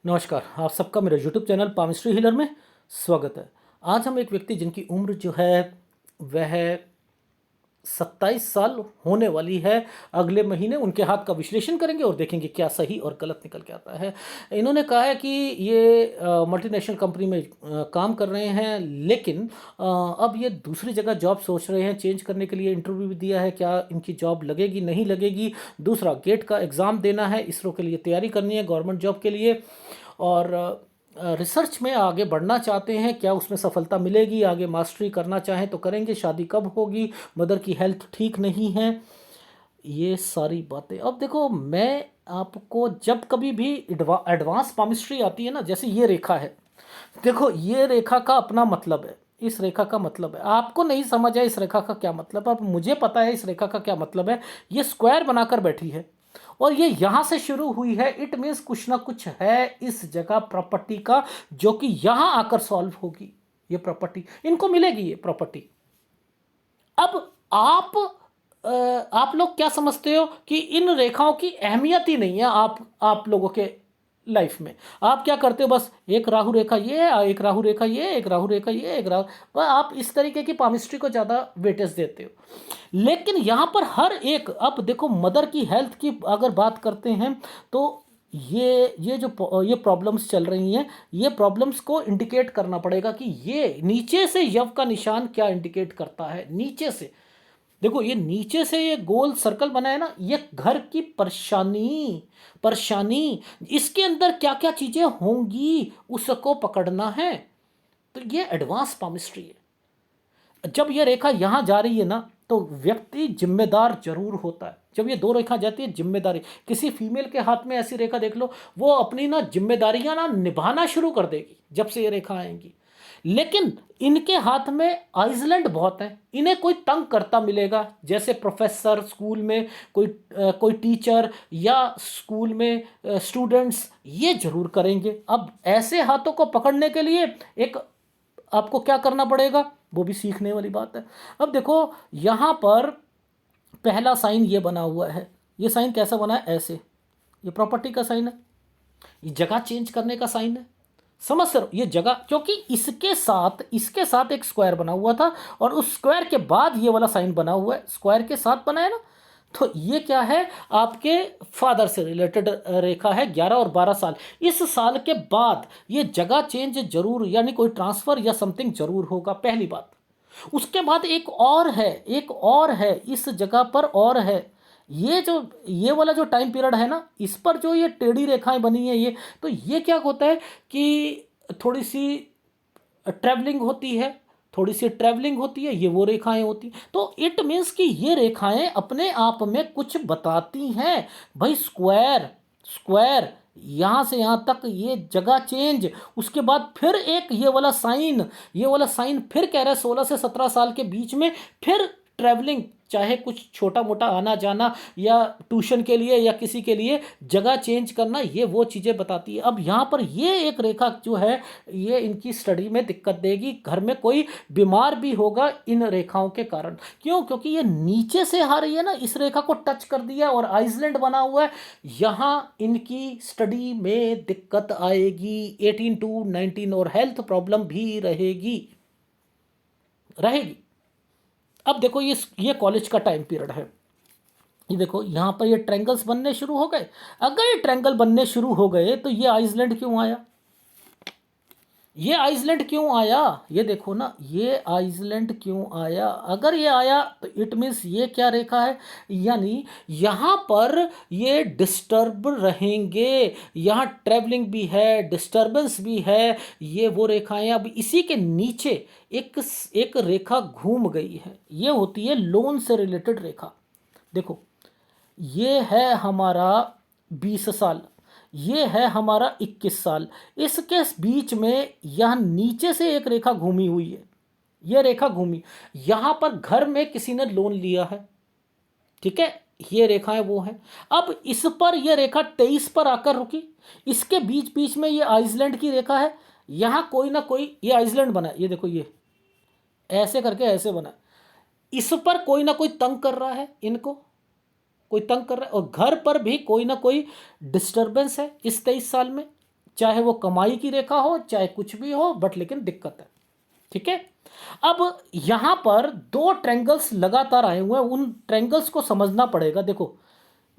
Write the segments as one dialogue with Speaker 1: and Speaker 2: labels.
Speaker 1: नमस्कार, आप सबका मेरे यूट्यूब चैनल पामिस्ट्री हीलर में स्वागत है। आज हम एक व्यक्ति जिनकी उम्र जो है वह 27 साल होने वाली है, अगले महीने उनके हाथ का विश्लेषण करेंगे और देखेंगे क्या सही और गलत निकल के आता है। इन्होंने कहा है कि ये मल्टीनेशनल कंपनी में काम कर रहे हैं, लेकिन अब ये दूसरी जगह जॉब सोच रहे हैं चेंज करने के लिए। इंटरव्यू भी दिया है, क्या इनकी जॉब लगेगी नहीं लगेगी। दूसरा, गेट का एग्ज़ाम देना है, इसरो के लिए तैयारी करनी है, गवर्नमेंट जॉब के लिए। और रिसर्च में आगे बढ़ना चाहते हैं, क्या उसमें सफलता मिलेगी, आगे मास्टरी करना चाहें तो करेंगे, शादी कब होगी, मदर की हेल्थ ठीक नहीं है, ये सारी बातें। अब देखो, मैं आपको जब कभी भी एडवांस पामिस्ट्री आती है ना, जैसे ये रेखा है, देखो ये रेखा का अपना मतलब है, इस रेखा का मतलब है। आपको नहीं समझ है इस रेखा का क्या मतलब है, अब मुझे पता है इस रेखा का क्या मतलब है। ये स्क्वायर बनाकर बैठी है और ये यहां से शुरू हुई है। इट मीन्स कुछ ना कुछ है इस जगह प्रॉपर्टी का, जो कि यहां आकर सॉल्व होगी। ये प्रॉपर्टी इनको मिलेगी, ये प्रॉपर्टी। अब आप लोग क्या समझते हो कि इन रेखाओं की अहमियत ही नहीं है आप लोगों के लाइफ में। आप क्या करते हो, बस एक राहु रेखा ये, एक राहु रेखा ये, एक राहु रेखा ये, एक राहु, बस आप इस तरीके की पामिस्ट्री को ज़्यादा वेटेज देते हो। लेकिन यहाँ पर हर एक, अब देखो मदर की हेल्थ की अगर बात करते हैं तो ये प्रॉब्लम्स चल रही हैं, ये प्रॉब्लम्स को इंडिकेट करना पड़ेगा कि ये नीचे से यव का निशान क्या इंडिकेट करता है। नीचे से देखो, ये नीचे से ये गोल सर्कल बना है ना, ये घर की परेशानी परेशानी, इसके अंदर क्या क्या चीजें होंगी उसको पकड़ना है। तो ये एडवांस पामिस्ट्री है। जब ये रेखा यहां जा रही है ना, तो व्यक्ति जिम्मेदार जरूर होता है। जब ये दो रेखा जाती है, जिम्मेदारी, किसी फीमेल के हाथ में ऐसी रेखा देख लो, वो अपनी ना जिम्मेदारियां ना निभाना शुरू कर देगी जब से ये रेखा आएंगी। लेकिन इनके हाथ में आइसलैंड बहुत है, इन्हें कोई तंग करता मिलेगा, जैसे प्रोफेसर स्कूल में, कोई टीचर या स्कूल में स्टूडेंट्स, ये जरूर करेंगे। अब ऐसे हाथों को पकड़ने के लिए एक आपको क्या करना पड़ेगा, वो भी सीखने वाली बात है। अब देखो, यहाँ पर पहला साइन ये बना हुआ है। ये साइन कैसा बना है, ऐसे, ये प्रॉपर्टी का साइन है, ये जगह चेंज करने का साइन है। समझ रहे हो, ये जगह, क्योंकि इसके साथ एक स्क्वायर बना हुआ था और उस स्क्वायर के बाद ये वाला साइन बना हुआ है, स्क्वायर के साथ बना है ना। तो ये क्या है, आपके फादर से रिलेटेड रेखा है, 11 और 12 साल। इस साल के बाद ये जगह चेंज जरूर, यानी कोई ट्रांसफर या समथिंग जरूर होगा, पहली बात। उसके बाद एक और है इस जगह पर, और है ये वाला जो टाइम पीरियड है ना, इस पर जो ये टेढ़ी रेखाएं बनी है, ये तो ये क्या होता है कि थोड़ी सी ट्रैवलिंग होती है, ये वो रेखाएं होती हैं। तो इट मीन्स कि ये रेखाएं अपने आप में कुछ बताती हैं। भाई स्क्वायर स्क्वायर, यहाँ से यहाँ तक ये जगह चेंज, उसके बाद फिर एक ये वाला साइन फिर कह रहा है 16 से 17 साल के बीच में फिर ट्रैवलिंग, चाहे कुछ छोटा मोटा आना जाना या ट्यूशन के लिए या किसी के लिए जगह चेंज करना, ये वो चीज़ें बताती है। अब यहाँ पर ये एक रेखा जो है, ये इनकी स्टडी में दिक्कत देगी। घर में कोई बीमार भी होगा इन रेखाओं के कारण। क्यों? क्योंकि ये नीचे से आ रही है ना, इस रेखा को टच कर दिया और आइसलैंड बना हुआ है। यहाँ इनकी स्टडी में दिक्कत आएगी, 18 to 19, और हेल्थ प्रॉब्लम भी रहेगी। अब देखो, ये कॉलेज का टाइम पीरियड है। ये देखो, यहाँ पर ये ट्रायंगल्स बनने शुरू हो गए। अगर ये ट्रायंगल बनने शुरू हो गए तो ये आइसलैंड क्यों आया? ये देखो ना, ये आइसलैंड क्यों आया? अगर ये आया तो इट मीन्स ये क्या रेखा है, यानी यहाँ पर ये डिस्टर्ब रहेंगे। यहाँ ट्रैवलिंग भी है, डिस्टर्बेंस भी है, ये वो रेखाएं। अब इसी के नीचे एक एक रेखा घूम गई है, ये होती है लोन से रिलेटेड रेखा। देखो, ये है हमारा 20 साल, ये है हमारा 21 साल। इसके बीच में यह नीचे से एक रेखा घूमी हुई है, ये रेखा घूमी, यहां पर घर में किसी ने लोन लिया है, ठीक है, ये रेखाएं वो हैं। अब इस पर यह रेखा 23 पर आकर रुकी। इसके बीच बीच में ये आइसलैंड की रेखा है, यहां कोई ना कोई ये आइसलैंड बना है, ये देखो, ये ऐसे करके ऐसे बना है। इस पर कोई ना कोई तंग कर रहा है, इनको कोई तंग कर रहा है, और घर पर भी कोई ना कोई डिस्टरबेंस है इस 23 साल में। चाहे वो कमाई की रेखा हो, चाहे कुछ भी हो, बट लेकिन दिक्कत है। ठीक है, अब यहां पर दो ट्रैंगल्स लगातार आए हुए हैं, उन ट्रैंगल्स को समझना पड़ेगा। देखो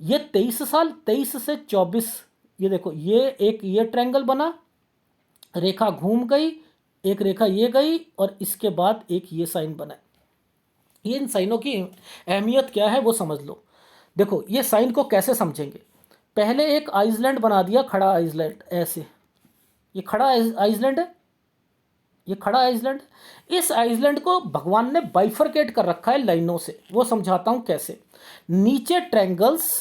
Speaker 1: ये 23 साल, 23 से 24, ये देखो ये ट्रैंगल बना, रेखा घूम गई, एक रेखा ये गई, और इसके बाद एक ये साइन बना। ये इन साइनों की अहमियत क्या है वो समझ लो। देखो ये साइन को कैसे समझेंगे, पहले एक आइसलैंड बना दिया, खड़ा आइसलैंड, ऐसे ये खड़ा आइसलैंड है, ये खड़ा आइसलैंड। इस आइसलैंड को भगवान ने बाइफरकेट कर रखा है लाइनों से, वो समझाता हूं कैसे। नीचे ट्रैंगल्स,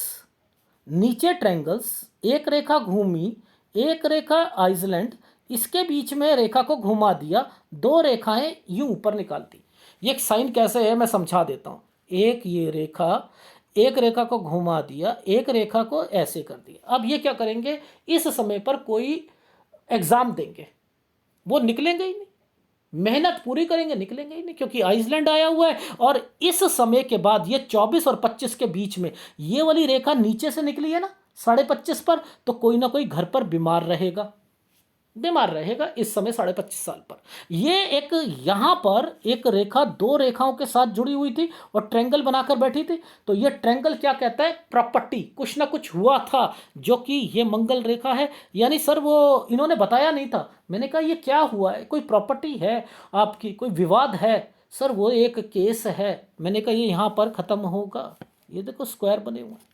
Speaker 1: नीचे ट्रैंगल्स, एक रेखा घूमी, एक रेखा आइसलैंड, इसके बीच में रेखा को घुमा दिया, दो रेखाएं यूं ऊपर निकाल दी। ये एक साइन कैसे है मैं समझा देता हूं। एक ये रेखा, एक रेखा को घुमा दिया, एक रेखा को ऐसे कर दिया। अब ये क्या करेंगे, इस समय पर कोई एग्जाम देंगे, वो निकलेंगे ही नहीं, मेहनत पूरी करेंगे, निकलेंगे ही नहीं, क्योंकि आइसलैंड आया हुआ है। और इस समय के बाद ये 24 और 25 के बीच में ये वाली रेखा नीचे से निकली है ना 25.5 पर, तो कोई ना कोई घर पर बीमार रहेगा, बीमार रहेगा इस समय 25.5 साल पर। ये एक यहां पर एक रेखा दो रेखाओं के साथ जुड़ी हुई थी और ट्रैंगल बनाकर बैठी थी। तो ये ट्रैंगल क्या कहता है, प्रॉपर्टी, कुछ ना कुछ हुआ था, जो कि ये मंगल रेखा है। यानी सर वो इन्होंने बताया नहीं था। मैंने कहा ये क्या हुआ है, कोई प्रॉपर्टी है आपकी, कोई विवाद है सर, वो एक केस है। मैंने कहा ये यहां पर खत्म होगा। ये देखो स्क्वायर बने हुए हैं।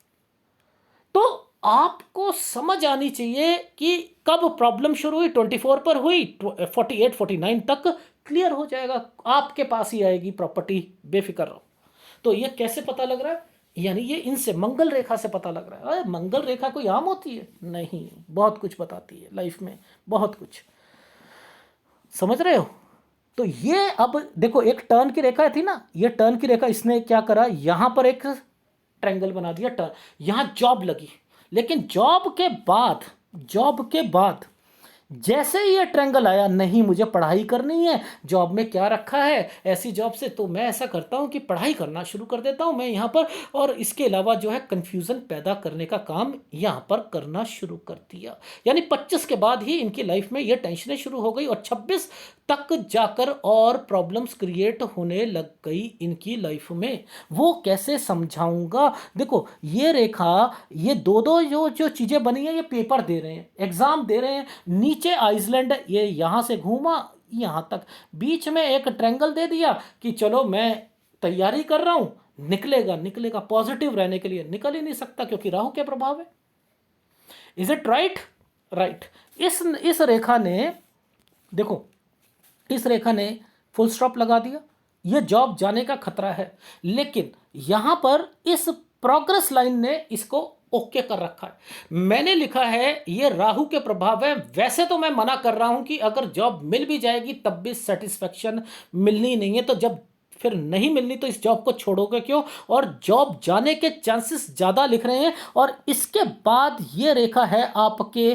Speaker 1: तो आपको समझ आनी चाहिए कि कब प्रॉब्लम शुरू हुई, 24 पर हुई, 48 49 तक क्लियर हो जाएगा, आपके पास ही आएगी प्रॉपर्टी, बेफिक्र रहो। तो ये कैसे पता लग रहा है, यानी ये इनसे मंगल रेखा से पता लग रहा है। अरे मंगल रेखा कोई आम होती है नहीं, बहुत कुछ बताती है लाइफ में, बहुत कुछ, समझ रहे हो। तो ये अब देखो एक टर्न की रेखा थी ना, ये टर्न की रेखा, इसने क्या करा, यहां पर एक ट्रायंगल बना दिया टर्न, यहां जॉब लगी। लेकिन जॉब के बाद जैसे ही ये ट्रायंगल आया, नहीं मुझे पढ़ाई करनी है, जॉब में क्या रखा है ऐसी जॉब से, तो मैं ऐसा करता हूं कि पढ़ाई करना शुरू कर देता हूं मैं यहां पर, और इसके अलावा जो है कंफ्यूजन पैदा करने का काम यहां पर करना शुरू कर दिया। यानी 25 के बाद ही इनकी लाइफ में ये टेंशनें शुरू हो गई, और 26 तक जाकर और प्रॉब्लम्स क्रिएट होने लग गई इनकी लाइफ में। वो कैसे समझाऊंगा, देखो ये रेखा, ये दो दो जो जो चीजें बनी है, ये पेपर दे रहे हैं, एग्जाम दे रहे हैं। नीचे आइसलैंड, ये यहां से घूमा यहां तक, बीच में एक ट्रायंगल दे दिया कि चलो मैं तैयारी कर रहा हूं, निकलेगा निकलेगा, पॉजिटिव रहने के लिए निकल ही नहीं सकता क्योंकि राहु के प्रभाव है। Is it right, right. इस रेखा ने, देखो इस रेखा ने फुल स्टॉप लगा दिया, ये जॉब जाने का खतरा है। लेकिन यहां पर इस प्रोग्रेस लाइन ने इसको ओके कर रखा है। मैंने लिखा है ये राहु के प्रभाव है। वैसे तो मैं मना कर रहा हूं कि अगर जॉब मिल भी जाएगी तब भी सेटिस्फेक्शन मिलनी नहीं है, तो जब फिर नहीं मिलनी तो इस जॉब को छोड़ोगे क्यों, और जॉब जाने के चांसेस ज़्यादा लिख रहे हैं। और इसके बाद ये रेखा है आपके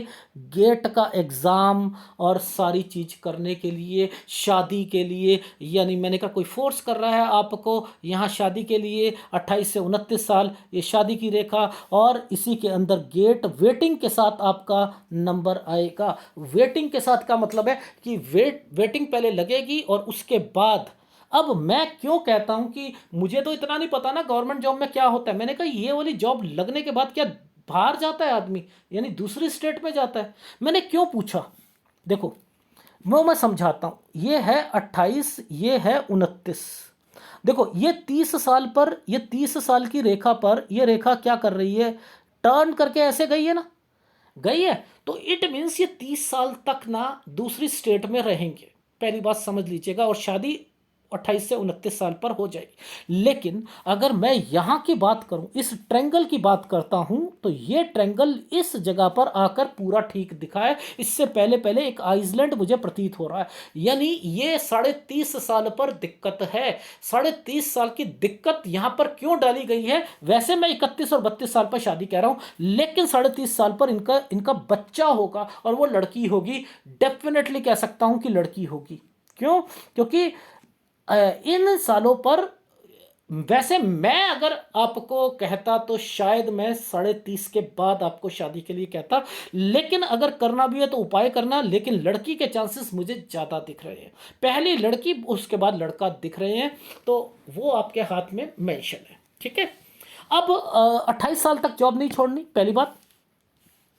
Speaker 1: गेट का एग्ज़ाम और सारी चीज़ करने के लिए, शादी के लिए, यानी मैंने कहा कोई फोर्स कर रहा है आपको यहाँ शादी के लिए, 28 से 29 साल ये शादी की रेखा, और इसी के अंदर गेट वेटिंग के साथ आपका नंबर आएगा। वेटिंग के साथ का मतलब है कि वेटिंग पहले लगेगी और उसके बाद, अब मैं क्यों कहता हूं कि मुझे तो इतना नहीं पता ना गवर्नमेंट जॉब में क्या होता है। मैंने कहा ये वाली जॉब लगने के बाद क्या बाहर जाता है आदमी, यानी दूसरी स्टेट में जाता है। मैंने क्यों पूछा, देखो मैं समझाता हूं। ये है 28, ये है 29। देखो ये 30 साल पर, ये 30 साल की रेखा पर ये रेखा क्या कर रही है, टर्न करके ऐसे गई है ना, गई है। तो इट मीन्स ये 30 साल तक ना दूसरी स्टेट में रहेंगे, पहली बात समझ लीजिएगा। और शादी 28 से 29 साल पर हो जाएगी। लेकिन अगर मैं यहां की बात करूं, इस ट्रायंगल की बात करता हूं, तो ये ट्रायंगल इस जगह पर आकर पूरा ठीक दिखा है। इससे पहले पहले एक आइसलैंड मुझे प्रतीत हो रहा है, यानी ये 30.5 साल पर दिक्कत है। 30.5 साल की दिक्कत यहां पर क्यों डाली गई है, वैसे मैं 31 और 32 साल पर शादी कह रहा हूं, लेकिन 30.5 साल पर इनका बच्चा होगा और वो लड़की होगी। डेफिनेटली कह सकता हूं कि लड़की होगी। क्यों, क्योंकि इन सालों पर वैसे मैं अगर आपको कहता तो शायद मैं 30.5 के बाद आपको शादी के लिए कहता, लेकिन अगर करना भी है तो उपाय करना, लेकिन लड़की के चांसेस मुझे ज़्यादा दिख रहे हैं। पहली लड़की उसके बाद लड़का दिख रहे हैं, तो वो आपके हाथ में मेंशन है। ठीक है। अब 28 साल तक जॉब नहीं छोड़नी, पहली बात।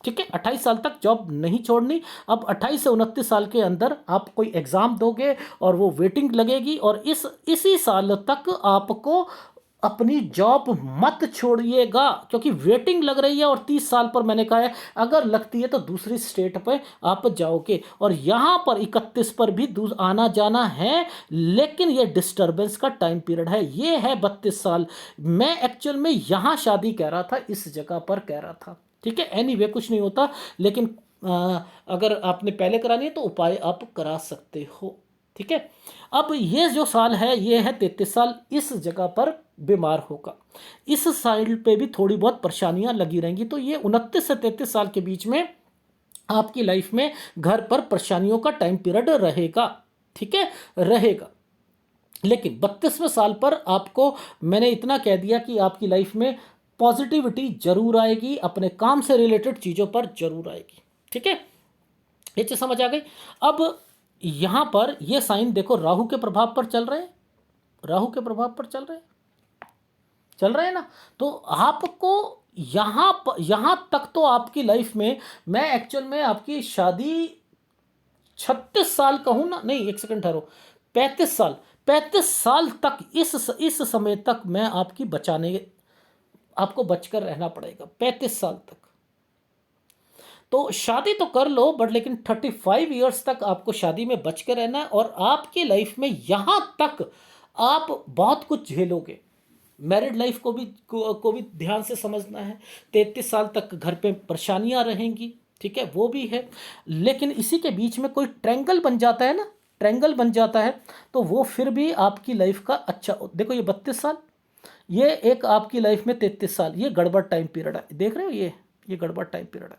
Speaker 1: ठीक है, 28 साल तक जॉब नहीं छोड़नी। अब 28 से 29 साल के अंदर आप कोई एग्ज़ाम दोगे और वो वेटिंग लगेगी, और इसी साल तक आपको अपनी जॉब मत छोड़िएगा, क्योंकि वेटिंग लग रही है। और 30 साल पर मैंने कहा है अगर लगती है तो दूसरी स्टेट पे आप जाओगे, और यहाँ पर 31 पर भी आना जाना है, लेकिन ये डिस्टर्बेंस का टाइम पीरियड है, ये है 32 साल। मैं एक्चुअल में यहाँ शादी कह रहा था, इस जगह पर कह रहा था। ठीक है, एनीवे कुछ नहीं होता, लेकिन अगर आपने पहले करानी है तो उपाय आप करा सकते हो। ठीक है। अब ये जो साल है ये है 33 साल, इस जगह पर बीमार होगा, इस साइड पे भी थोड़ी बहुत परेशानियां लगी रहेंगी, तो ये 29 से 33 साल के बीच में आपकी लाइफ में घर पर परेशानियों का टाइम पीरियड रहेगा। ठीक है, रहेगा। लेकिन 32वें साल पर आपको मैंने इतना कह दिया कि आपकी लाइफ में पॉजिटिविटी जरूर आएगी, अपने काम से रिलेटेड चीज़ों पर जरूर आएगी। ठीक है, ये चीज़ समझ आ गई। अब यहाँ पर ये साइन देखो राहु के प्रभाव पर चल रहे हैं, राहु के प्रभाव पर चल रहे हैं ना। तो आपको यहाँ तक तो आपकी लाइफ में, मैं एक्चुअल में आपकी शादी 36 साल कहूँ ना, नहीं एक सेकंड ठहरो, 35 साल, 35 साल तक, इस समय तक मैं आपकी बचाने, आपको बचकर रहना पड़ेगा 35 साल तक। तो शादी तो कर लो बट लेकिन 35 ईयर्स तक आपको शादी में बच के रहना है, और आपकी लाइफ में यहाँ तक आप बहुत कुछ झेलोगे। मैरिड लाइफ को भी ध्यान से समझना है। 33 साल तक घर पे परेशानियां रहेंगी, ठीक है, वो भी है। लेकिन इसी के बीच में कोई ट्रैंगल बन जाता है ना, ट्रैंगल बन जाता है, तो वो फिर भी आपकी लाइफ का अच्छा। देखो ये 32 साल, ये एक आपकी लाइफ में 33 साल, ये गड़बड़ टाइम पीरियड है, देख रहे हो, ये गड़बड़ टाइम पीरियड है।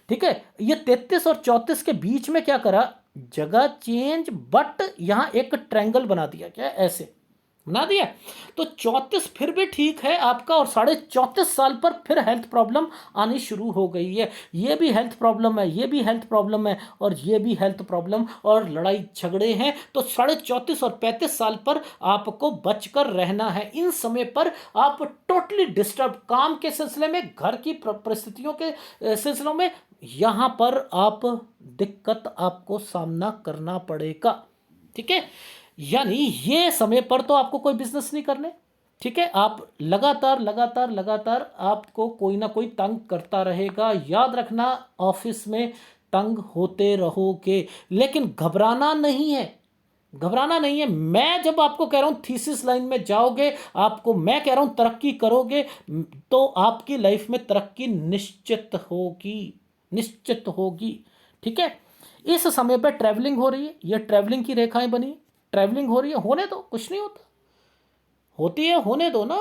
Speaker 1: ठीक है, ये 33 और 34 के बीच में क्या करा, जगह चेंज, बट यहां एक ट्रायंगल बना दिया, क्या ऐसे बना दिया। तो 34 फिर भी ठीक है आपका, और 34.5 साल पर फिर हेल्थ प्रॉब्लम आनी शुरू हो गई है। ये भी हेल्थ प्रॉब्लम है, ये भी हेल्थ प्रॉब्लम है, और ये भी हेल्थ प्रॉब्लम, और लड़ाई झगड़े हैं। तो 34.5 और 35 साल पर आपको बचकर रहना है। इन समय पर आप टोटली डिस्टर्ब, काम के सिलसिले में, घर की परिस्थितियों के सिलसिलों में, यहाँ पर आप दिक्कत आपको सामना करना पड़ेगा। ठीक है, यानी ये समय पर तो आपको कोई बिजनेस नहीं करने। ठीक है, आप लगातार लगातार लगातार आपको कोई ना कोई तंग करता रहेगा, याद रखना, ऑफिस में तंग होते रहोगे, लेकिन घबराना नहीं है, घबराना नहीं है। मैं जब आपको कह रहा हूं थीसिस लाइन में जाओगे, आपको मैं कह रहा हूं तरक्की करोगे, तो आपकी लाइफ में तरक्की निश्चित होगी, निश्चित होगी। ठीक है, इस समय पर ट्रैवलिंग हो रही है, ये ट्रैवलिंग की रेखाएं बनी, ट्रैवलिंग हो रही है, होने दो, कुछ नहीं होता, होती है, होने दो ना।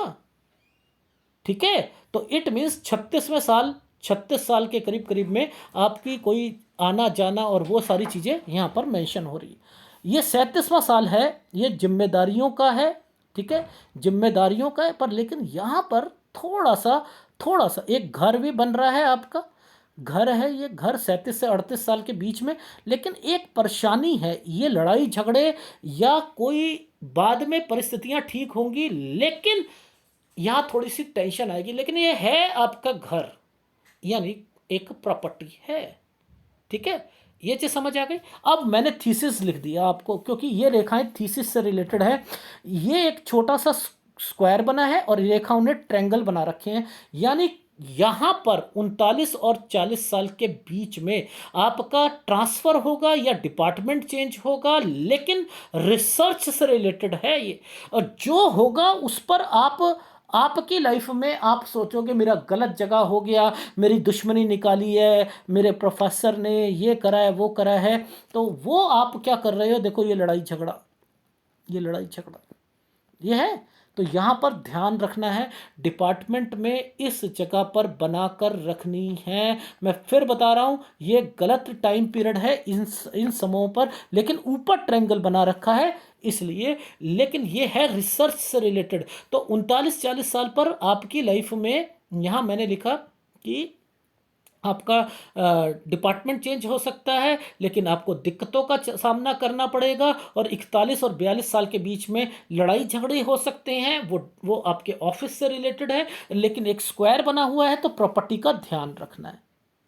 Speaker 1: ठीक है, तो इट मीन्स 36 साल के करीब करीब में आपकी कोई आना जाना और वो सारी चीज़ें यहाँ पर मेंशन हो रही है। ये 37वां साल है, ये जिम्मेदारियों का है। ठीक है, जिम्मेदारियों का है, पर लेकिन यहाँ पर थोड़ा सा एक घर भी बन रहा है आपका, घर है ये घर 37 से 38 साल के बीच में। लेकिन एक परेशानी है, ये लड़ाई झगड़े या कोई बाद में परिस्थितियां ठीक होंगी, लेकिन यहाँ थोड़ी सी टेंशन आएगी। लेकिन ये है आपका घर, यानी एक प्रॉपर्टी है। ठीक है, ये चीज़ समझ आ गई। अब मैंने थीसिस लिख दिया आपको, क्योंकि ये रेखाएं थीसिस से रिलेटेड है। ये एक छोटा सा स्क्वायर बना है और रेखाओं ने ट्रायंगल बना रखे हैं, यानी यहाँ पर 39 और 40 साल के बीच में आपका ट्रांसफ़र होगा या डिपार्टमेंट चेंज होगा, लेकिन रिसर्च से रिलेटेड है ये। और जो होगा उस पर आपकी लाइफ में आप सोचोगे मेरा गलत जगह हो गया, मेरी दुश्मनी निकाली है, मेरे प्रोफेसर ने ये करा है, वो करा है, तो वो आप क्या कर रहे हो, देखो ये लड़ाई झगड़ा, ये लड़ाई झगड़ा ये है। तो यहाँ पर ध्यान रखना है, डिपार्टमेंट में इस जगह पर बनाकर रखनी है। मैं फिर बता रहा हूँ, ये गलत टाइम पीरियड है इन समयों पर, लेकिन ऊपर ट्रायंगल बना रखा है इसलिए, लेकिन ये है रिसर्च से रिलेटेड। तो 39-40 साल पर आपकी लाइफ में, यहाँ मैंने लिखा कि आपका डिपार्टमेंट चेंज हो सकता है, लेकिन आपको दिक्कतों का सामना करना पड़ेगा, और 41 और 42 साल के बीच में लड़ाई झगड़े हो सकते हैं, वो आपके ऑफिस से रिलेटेड है, लेकिन एक स्क्वायर बना हुआ है तो प्रॉपर्टी का ध्यान रखना है।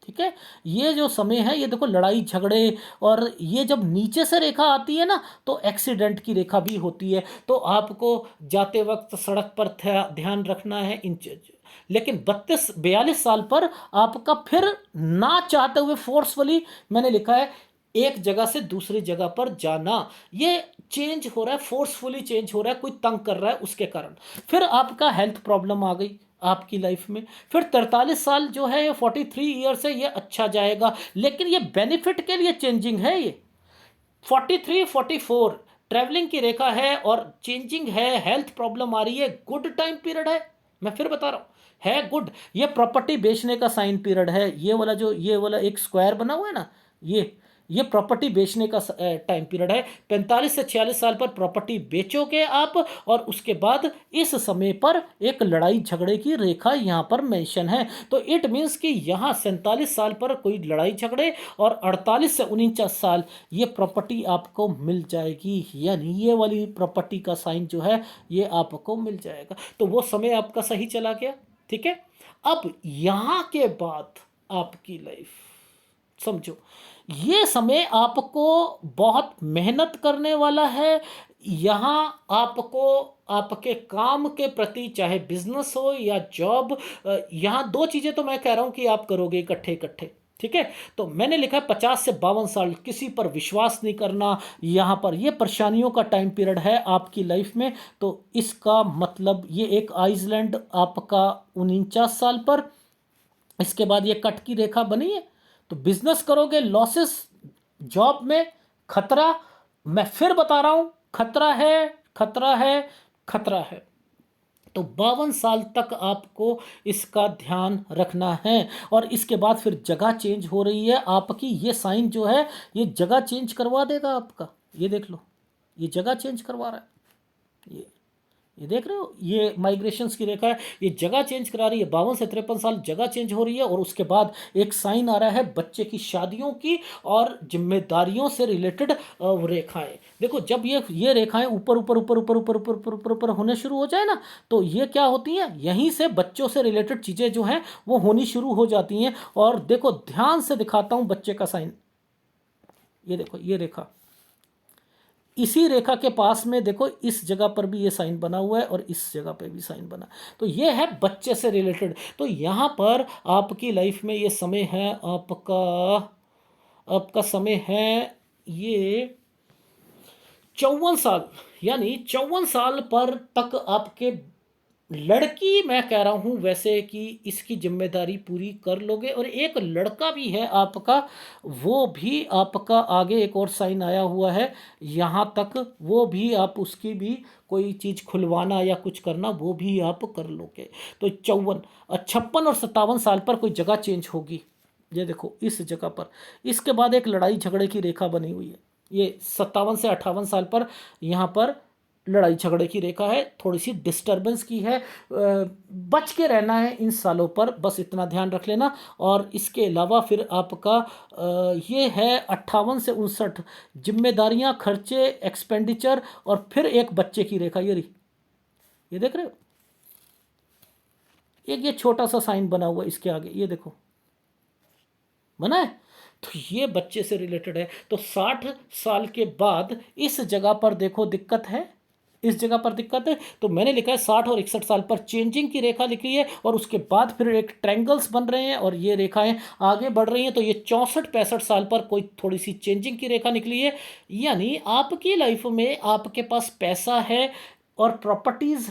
Speaker 1: ठीक है, ये जो समय है, ये देखो लड़ाई झगड़े, और ये जब नीचे से रेखा आती है ना तो एक्सीडेंट की रेखा भी होती है, तो आपको जाते वक्त सड़क पर ध्यान रखना है इन लेकिन 32-42 साल पर आपका फिर ना चाहते हुए फोर्सफुली, मैंने लिखा है, एक जगह से दूसरी जगह पर जाना, ये चेंज हो रहा है, फोर्सफुली चेंज हो रहा है, कोई तंग कर रहा है उसके कारण। फिर आपका हेल्थ प्रॉब्लम आ गई आपकी लाइफ में। फिर 43 साल जो है, ये 43 ईयर्स है, ये अच्छा जाएगा, लेकिन ये बेनिफिट के लिए चेंजिंग है। ये 43-44 ट्रैवलिंग की रेखा है और चेंजिंग है, हेल्थ प्रॉब्लम आ रही है, गुड टाइम पीरियड है। मैं फिर बता रहा हूं, है गुड। ये प्रॉपर्टी बेचने का साइन पीरियड है, ये वाला एक स्क्वायर बना हुआ है ना, ये प्रॉपर्टी बेचने का टाइम पीरियड है। 45 से 46 साल पर प्रॉपर्टी बेचोगे आप, और उसके बाद इस समय पर एक लड़ाई झगड़े की रेखा यहाँ पर मेंशन है। तो इट मीन्स कि यहाँ 47 साल पर कोई लड़ाई झगड़े, और 48 से 49 साल ये प्रॉपर्टी आपको मिल जाएगी, यानी ये वाली प्रॉपर्टी का साइन जो है ये आपको मिल जाएगा। तो वो समय आपका सही चला गया। ठीक है, अब यहाँ के बाद आपकी लाइफ समझो, ये समय आपको बहुत मेहनत करने वाला है। यहाँ आपको आपके काम के प्रति, चाहे बिजनेस हो या जॉब, यहाँ दो चीज़ें तो मैं कह रहा हूँ कि आप करोगे इकट्ठे इकट्ठे। ठीक है, तो मैंने लिखा है 50 से 52 साल, किसी पर विश्वास नहीं करना। यहाँ पर ये परेशानियों का टाइम पीरियड है आपकी लाइफ में। तो इसका मतलब ये एक आइसलैंड आपका 49 साल पर, इसके बाद ये कट की रेखा बनी है, तो बिजनेस करोगे लॉसेस, जॉब में खतरा। मैं फिर बता रहा हूं, खतरा है, खतरा है, खतरा है। तो 52 साल तक आपको इसका ध्यान रखना है। और इसके बाद फिर जगह चेंज हो रही है आपकी, ये साइन जो है ये जगह चेंज करवा देगा आपका। ये देख लो, ये जगह चेंज करवा रहा है, ये देख रहे हो, ये माइग्रेशंस की रेखा है, ये जगह चेंज करा रही है। 52 से 53 साल जगह चेंज हो रही है, और उसके बाद एक साइन आ रहा है बच्चे की शादियों की और जिम्मेदारियों से रिलेटेड रेखाएं। देखो, जब ये रेखाएं ऊपर ऊपर ऊपर ऊपर ऊपर ऊपर ऊपर ऊपर ऊपर होने शुरू हो जाए ना, तो ये क्या होती हैं, यहीं से बच्चों से रिलेटेड चीज़ें जो हैं वो होनी शुरू हो जाती हैं। और देखो, ध्यान से दिखाता हूँ बच्चे का साइन, ये देखो, ये रेखा, इसी रेखा के पास में देखो, इस जगह पर भी ये साइन बना हुआ है, और इस जगह पे भी साइन बना। तो ये है बच्चे से रिलेटेड। तो यहाँ पर आपकी लाइफ में ये समय है आपका, आपका समय है ये 54 साल, यानी 54 साल पर तक आपके लड़की, मैं कह रहा हूँ वैसे कि इसकी जिम्मेदारी पूरी कर लोगे। और एक लड़का भी है आपका, वो भी आपका आगे एक और साइन आया हुआ है यहाँ तक, वो भी आप उसकी भी कोई चीज़ खुलवाना या कुछ करना वो भी आप कर लोगे। तो 56 और 57 साल पर कोई जगह चेंज होगी, ये देखो इस जगह पर। इसके बाद एक लड़ाई झगड़े की रेखा बनी हुई है, ये 57 से 58 साल पर यहाँ पर लड़ाई झगड़े की रेखा है, थोड़ी सी डिस्टरबेंस की है, बच के रहना है इन सालों पर, बस इतना ध्यान रख लेना। और इसके अलावा फिर आपका ये है 58 से 59, जिम्मेदारियां, खर्चे, एक्सपेंडिचर, और फिर एक बच्चे की रेखा, ये देख रहे हो, एक ये छोटा सा साइन बना हुआ इसके आगे, ये देखो बना है। तो ये बच्चे से रिलेटेड है। तो 60 साल के बाद इस जगह पर देखो दिक्कत है, इस जगह पर दिक्कत है। तो मैंने लिखा है 60 और 61 साल पर चेंजिंग की रेखा लिखी है, और उसके बाद फिर एक ट्रायंगल्स बन रहे हैं और ये रेखाएं आगे बढ़ रही हैं। तो ये 64-65 साल पर कोई थोड़ी सी चेंजिंग की रेखा निकली है, यानी आपकी लाइफ में आपके पास पैसा है और प्रॉपर्टीज़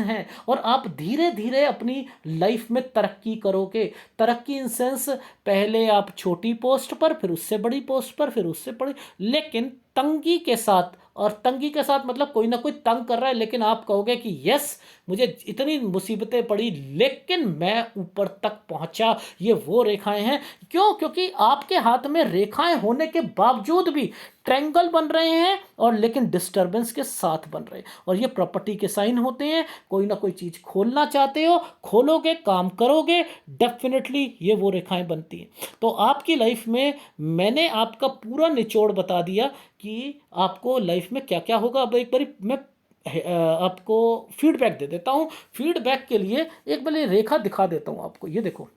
Speaker 1: हैं, और आप धीरे धीरे अपनी लाइफ में तरक्की करोगे। तरक्की इन सेंस, पहले आप छोटी पोस्ट पर, फिर उससे बड़ी पोस्ट पर, फिर उससे बड़ी, लेकिन तंगी के साथ और तंगी के साथ मतलब कोई ना कोई तंग कर रहा है, लेकिन आप कहोगे कि यस, मुझे इतनी मुसीबतें पड़ी लेकिन मैं ऊपर तक पहुंचा। ये वो रेखाएं हैं। क्यों? क्योंकि आपके हाथ में रेखाएं होने के बावजूद भी ट्रायंगल बन रहे हैं, और लेकिन डिस्टरबेंस के साथ बन रहे हैं, और ये प्रॉपर्टी के साइन होते हैं। कोई ना कोई चीज़ खोलना चाहते हो, खोलोगे, काम करोगे, डेफिनेटली ये वो रेखाएं बनती हैं। तो आपकी लाइफ में मैंने आपका पूरा निचोड़ बता दिया कि आपको लाइफ में क्या क्या होगा। अब एक बारी मैं आपको फीडबैक दे देता हूँ। फीडबैक के लिए एक बार रेखा दिखा देता हूँ आपको। ये देखो,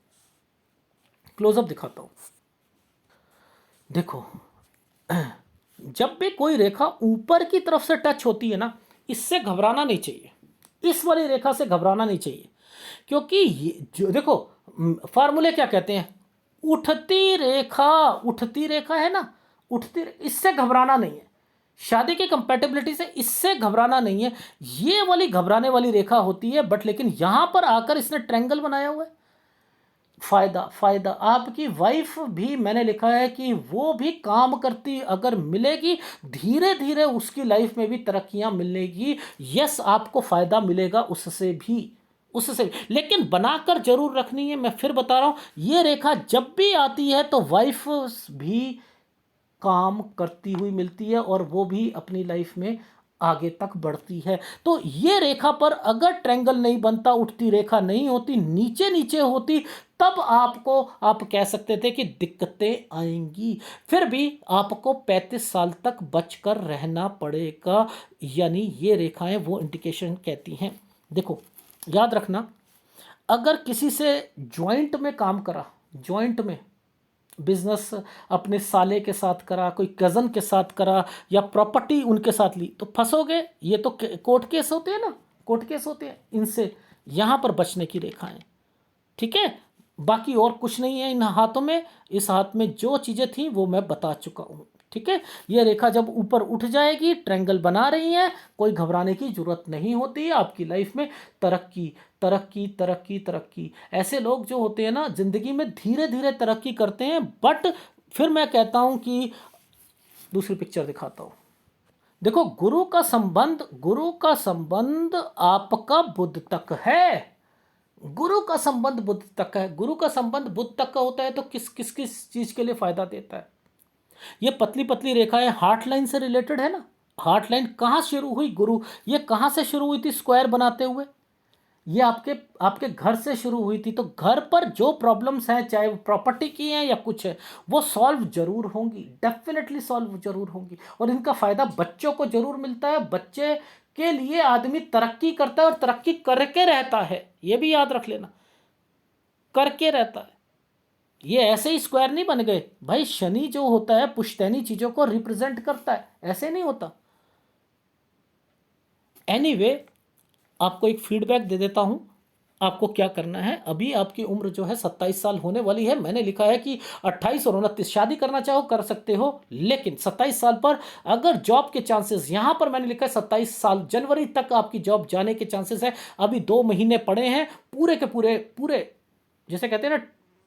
Speaker 1: क्लोजअप दिखाता हूँ। देखो, जब भी कोई रेखा ऊपर की तरफ से टच होती है ना, इससे घबराना नहीं चाहिए। इस वाली रेखा से घबराना नहीं चाहिए, क्योंकि ये जो देखो, फार्मूले क्या कहते हैं, उठती रेखा है ना, इससे घबराना नहीं है। शादी की कंपैटिबिलिटी से इससे घबराना नहीं है। ये वाली घबराने वाली रेखा होती है, बट लेकिन यहां पर आकर इसने ट्रायंगल बनाया हुआ है। फायदा फायदा, आपकी वाइफ भी मैंने लिखा है कि वो भी काम करती अगर मिलेगी, धीरे धीरे उसकी लाइफ में भी तरक्कियां मिलेगी। यस, आपको फायदा मिलेगा उससे भी, लेकिन बनाकर जरूर रखनी है। मैं फिर बता रहा हूं, ये रेखा जब भी आती है तो वाइफ भी काम करती हुई मिलती है, और वो भी अपनी लाइफ में आगे तक बढ़ती है। तो ये रेखा पर अगर ट्रायंगल नहीं बनता, उठती रेखा नहीं होती, नीचे नीचे होती, तब आपको, आप कह सकते थे कि दिक्कतें आएंगी। फिर भी आपको 35 साल तक बचकर रहना पड़ेगा। यानी ये रेखाएं वो इंडिकेशन कहती हैं। देखो, याद रखना, अगर किसी से जॉइंट में काम करा, जॉइंट में बिजनेस अपने साले के साथ करा, कोई कज़न के साथ करा, या प्रॉपर्टी उनके साथ ली, तो फंसोगे। ये तो कोर्ट केस होते हैं ना, कोर्ट केस होते हैं, इनसे यहाँ पर बचने की रेखाएं। ठीक है, बाकी और कुछ नहीं है इन हाथों में। इस हाथ में जो चीज़ें थी वो मैं बता चुका हूँ। ठीक है, ये रेखा जब ऊपर उठ जाएगी, ट्रायंगल बना रही है, कोई घबराने की जरूरत नहीं होती है। आपकी लाइफ में तरक्की तरक्की तरक्की तरक्की। ऐसे लोग जो होते हैं ना, जिंदगी में धीरे धीरे तरक्की करते हैं। बट फिर मैं कहता हूं कि दूसरी पिक्चर दिखाता हूं। देखो, गुरु का संबंध आपका बुध तक है। गुरु का संबंध बुध तक है। गुरु का संबंध बुध तक का होता है तो किस चीज के लिए फायदा देता है। ये पतली पतली रेखाएं हार्ट लाइन से रिलेटेड है ना। हार्ट लाइन कहाँ शुरू हुई? गुरु। ये कहाँ से शुरू हुई थी? स्क्वायर बनाते हुए। ये आपके आपके घर से शुरू हुई थी। तो घर पर जो प्रॉब्लम्स हैं, चाहे वो प्रॉपर्टी की हैं या कुछ है, वो सॉल्व जरूर होंगी, डेफिनेटली सॉल्व जरूर होंगी। और इनका फायदा बच्चों को जरूर मिलता है। बच्चे के लिए आदमी तरक्की करता है, और तरक्की करके रहता है। ये भी याद रख लेना, करके रहता है। ये ऐसे ही स्क्वायर नहीं बन गए भाई। शनि जो होता है पुश्तैनी चीजों को रिप्रेजेंट करता है, ऐसे नहीं होता। एनीवे, आपको एक फीडबैक दे देता हूं। आपको क्या करना है, अभी आपकी उम्र जो है 27 साल होने वाली है। मैंने लिखा है कि 28 और 29 शादी करना चाहो कर सकते हो, लेकिन 27 साल पर अगर जॉब के चांसेस, यहां पर मैंने लिखा है 27 साल जनवरी तक आपकी जॉब जाने के चांसेस है। अभी 2 महीने पड़े हैं, पूरे के पूरे पूरे, जैसे कहते हैं ना,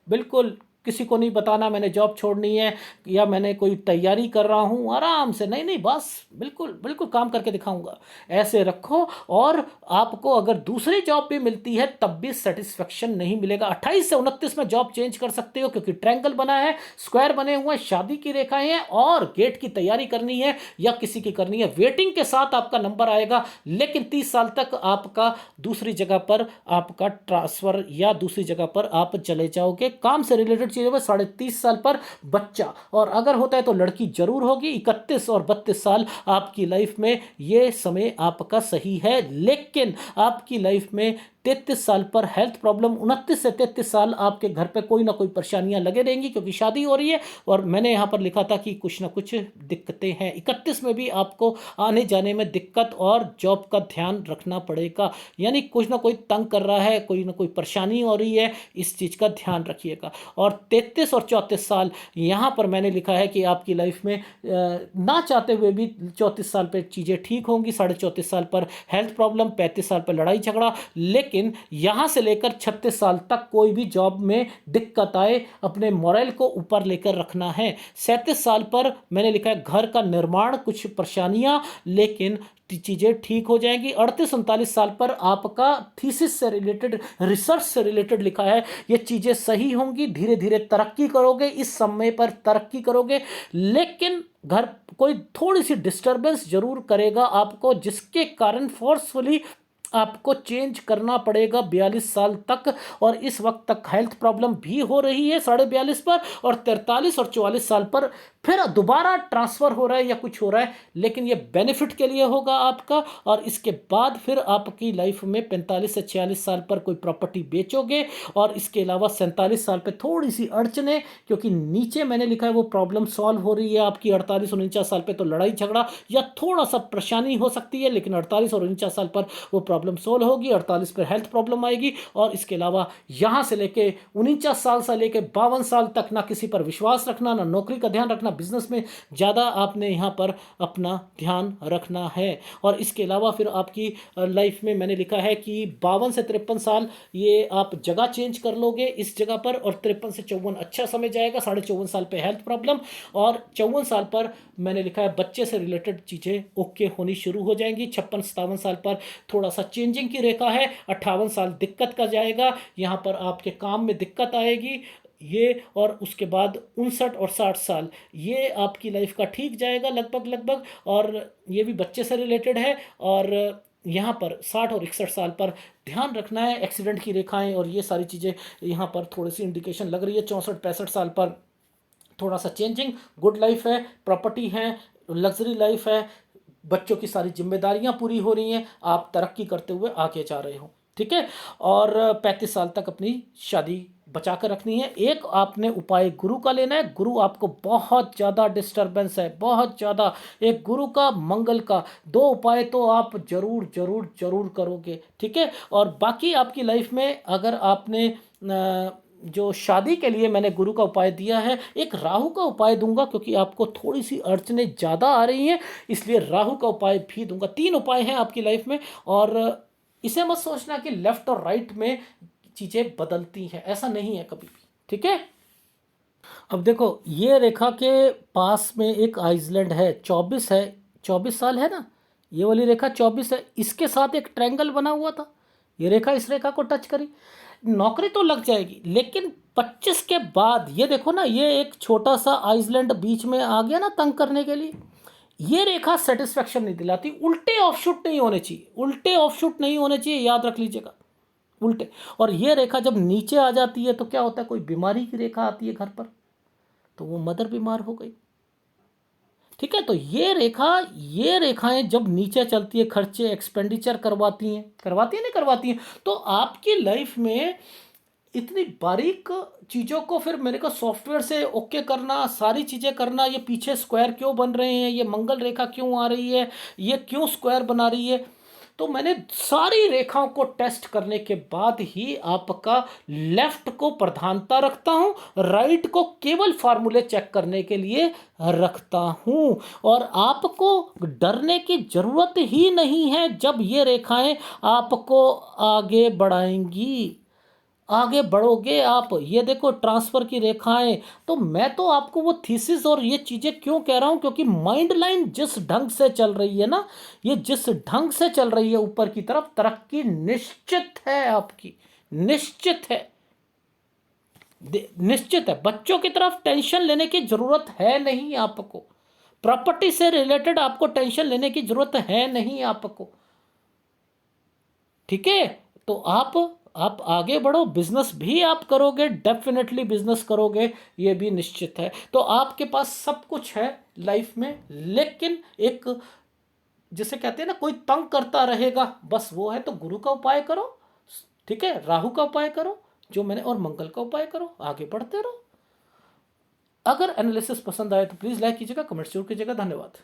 Speaker 1: बिल्कुल किसी को नहीं बताना मैंने जॉब छोड़नी है या मैंने कोई तैयारी कर रहा हूँ। आराम से, नहीं नहीं, बस बिल्कुल बिल्कुल काम करके दिखाऊंगा, ऐसे रखो। और आपको अगर दूसरी जॉब भी मिलती है तब भी सेटिस्फेक्शन नहीं मिलेगा। 28 से 29 में जॉब चेंज कर सकते हो, क्योंकि ट्रायंगल बना है, स्क्वायर बने हुए हैं, शादी की रेखाएं हैं, और गेट की तैयारी करनी है या किसी की करनी है। वेटिंग के साथ आपका नंबर आएगा, लेकिन 30 साल तक आपका दूसरी जगह पर आपका ट्रांसफर या दूसरी जगह पर आप चले जाओगे। काम से रिलेटेड चीजों में 30.5 साल पर बच्चा, और अगर होता है तो लड़की जरूर होगी। 31 और 32 साल आपकी लाइफ में ये समय आपका सही है। लेकिन आपकी लाइफ में 33 साल पर हेल्थ प्रॉब्लम, 29 से 33 साल आपके घर पे कोई ना कोई परेशानियां लगे रहेंगी, क्योंकि शादी हो रही है। और मैंने यहां पर लिखा था कि कुछ ना कुछ दिक्कतें हैं। 31 में भी आपको आने जाने में दिक्कत और जॉब का ध्यान रखना पड़ेगा। यानी कुछ ना कोई तंग कर रहा है, कोई ना कोई परेशानी हो रही है, इस चीज़ का ध्यान रखिएगा। और 33 और 34 साल यहाँ पर मैंने लिखा है कि आपकी लाइफ में ना चाहते हुए भी 34 साल पर चीज़ें ठीक होंगी, 34.5 साल पर हेल्थ प्रॉब्लम, 35 साल पर लड़ाई झगड़ा। लेकिन लेकिन यहाँ से लेकर 36 साल तक कोई भी जॉब में दिक्कत आए, अपने मोरल को ऊपर लेकर रखना है। 37 साल पर मैंने लिखा है घर का निर्माण, कुछ परेशानियां, लेकिन चीज़ें ठीक हो जाएंगी। 38-39 साल पर आपका थीसिस से रिलेटेड, रिसर्च से रिलेटेड लिखा है, ये चीज़ें सही होंगी, धीरे धीरे तरक्की करोगे, इस समय पर तरक्की करोगे, लेकिन घर कोई थोड़ी सी डिस्टरबेंस जरूर करेगा आपको, जिसके कारण फोर्सफुली आपको चेंज करना पड़ेगा 42 साल तक। और इस वक्त तक हेल्थ प्रॉब्लम भी हो रही है 42.5 पर, और 43 और 44 साल पर फिर दोबारा ट्रांसफ़र हो रहा है या कुछ हो रहा है, लेकिन ये बेनिफिट के लिए होगा आपका। और इसके बाद फिर आपकी लाइफ में 45 से 46 साल पर कोई प्रॉपर्टी बेचोगे। और इसके अलावा 47 साल पर थोड़ी सी अड़चने, क्योंकि नीचे मैंने लिखा है वो प्रॉब्लम सॉल्व हो रही है आपकी। 48 और 49 साल पर तो लड़ाई झगड़ा या थोड़ा सा परेशानी हो सकती है, लेकिन 48 और 49 साल पर वो प्रॉब्लम सोल्व होगी। 48 पर हेल्थ प्रॉब्लम आएगी। और इसके अलावा यहाँ से लेके 49 साल से लेके 52 साल तक ना किसी पर विश्वास रखना, ना नौकरी का ध्यान रखना, बिजनेस में ज़्यादा आपने यहाँ पर अपना ध्यान रखना है। और इसके अलावा फिर आपकी लाइफ में मैंने लिखा है कि 52 से 53 साल ये आप जगह चेंज कर लोगे इस जगह पर, और 53 से 54 अच्छा समय जाएगा। 54.5 साल पे हेल्थ प्रॉब्लम, और 54 साल पर मैंने लिखा है बच्चे से रिलेटेड चीज़ें ओके होनी शुरू हो जाएंगी। 56-57 साल पर थोड़ा सा चेंजिंग की रेखा है। 58 साल दिक्कत का जाएगा, यहाँ पर आपके काम में दिक्कत आएगी ये। और उसके बाद 59 और 60 साल ये आपकी लाइफ का ठीक जाएगा लगभग, और ये भी बच्चे से रिलेटेड है। और यहाँ पर 60 और 61 साल पर ध्यान रखना है, एक्सीडेंट की रेखाएं और ये सारी चीज़ें यहाँ पर थोड़ी सी इंडिकेशन लग रही है। 64-65 साल पर थोड़ा सा चेंजिंग, गुड लाइफ है, प्रॉपर्टी है, लग्जरी लाइफ है, बच्चों की सारी जिम्मेदारियां पूरी हो रही हैं, आप तरक्की करते हुए आगे जा रहे हो, ठीक है। और 35 साल तक अपनी शादी बचा कर रखनी है। एक आपने उपाय गुरु का लेना है। गुरु आपको बहुत ज़्यादा डिस्टरबेंस है, बहुत ज़्यादा। एक गुरु का, मंगल का, 2 उपाय तो आप जरूर जरूर जरूर करोगे, ठीक है। और बाकी आपकी लाइफ में अगर आपने जो शादी के लिए मैंने गुरु का उपाय दिया है, एक राहु का उपाय दूंगा, क्योंकि आपको थोड़ी सी अड़चने ज़्यादा आ रही हैं, इसलिए राहु का उपाय भी दूंगा। 3 उपाय हैं आपकी लाइफ में। और इसे मत सोचना कि लेफ्ट और राइट में चीज़ें बदलती हैं, ऐसा नहीं है कभी भी, ठीक है। अब देखो, ये रेखा के पास में एक आइसलैंड है, 24 है, 24 साल है ना, ये वाली रेखा 24 है, इसके साथ एक ट्रायंगल बना हुआ था, ये रेखा इस रेखा को टच करी, नौकरी तो लग जाएगी, लेकिन 25 के बाद ये देखो ना, ये एक छोटा सा आइसलैंड बीच में आ गया ना तंग करने के लिए। ये रेखा सेटिस्फेक्शन नहीं दिलाती, उल्टे ऑफशूट नहीं होने चाहिए, उल्टे ऑफशूट नहीं होने चाहिए, याद रख लीजिएगा, उल्टे। और ये रेखा जब नीचे आ जाती है तो क्या होता है, कोई बीमारी की रेखा आती है घर पर, तो वो मदर बीमार हो गई, ठीक है। तो ये रेखाएं जब नीचे चलती है, खर्चे एक्सपेंडिचर करवाती हैं नहीं करवाती हैं, तो आपकी लाइफ में इतनी बारीक चीज़ों को फिर मेरे को सॉफ्टवेयर से ओके करना, सारी चीज़ें करना, ये पीछे स्क्वायर क्यों बन रहे हैं, ये मंगल रेखा क्यों आ रही है, ये क्यों स्क्वायर बना रही है, तो मैंने सारी रेखाओं को टेस्ट करने के बाद ही आपका लेफ्ट को प्रधानता रखता हूं, राइट को केवल फार्मूले चेक करने के लिए रखता हूं। और आपको डरने की जरूरत ही नहीं है जब ये रेखाएं आपको आगे बढ़ाएंगी, आगे बढ़ोगे आप। ये देखो ट्रांसफ़र की रेखाएं, तो मैं तो आपको वो थीसिस और ये चीज़ें क्यों कह रहा हूं, क्योंकि माइंड लाइन जिस ढंग से चल रही है ना, ये जिस ढंग से चल रही है ऊपर की तरफ, तरक्की निश्चित है आपकी, निश्चित है, निश्चित है। बच्चों की तरफ टेंशन लेने की जरूरत है नहीं आपको, प्रॉपर्टी से रिलेटेड आपको टेंशन लेने की जरूरत है नहीं आपको, ठीक है। तो आप आगे बढ़ो, बिजनेस भी आप करोगे, डेफिनेटली बिजनेस करोगे, ये भी निश्चित है। तो आपके पास सब कुछ है लाइफ में, लेकिन एक जिसे कहते हैं ना, कोई तंग करता रहेगा, बस वो है। तो गुरु का उपाय करो, ठीक है, राहु का उपाय करो जो मैंने, और मंगल का उपाय करो, आगे बढ़ते रहो। अगर एनालिसिस पसंद आए तो प्लीज़ लाइक कीजिएगा, कमेंट जरूर कीजिएगा। धन्यवाद।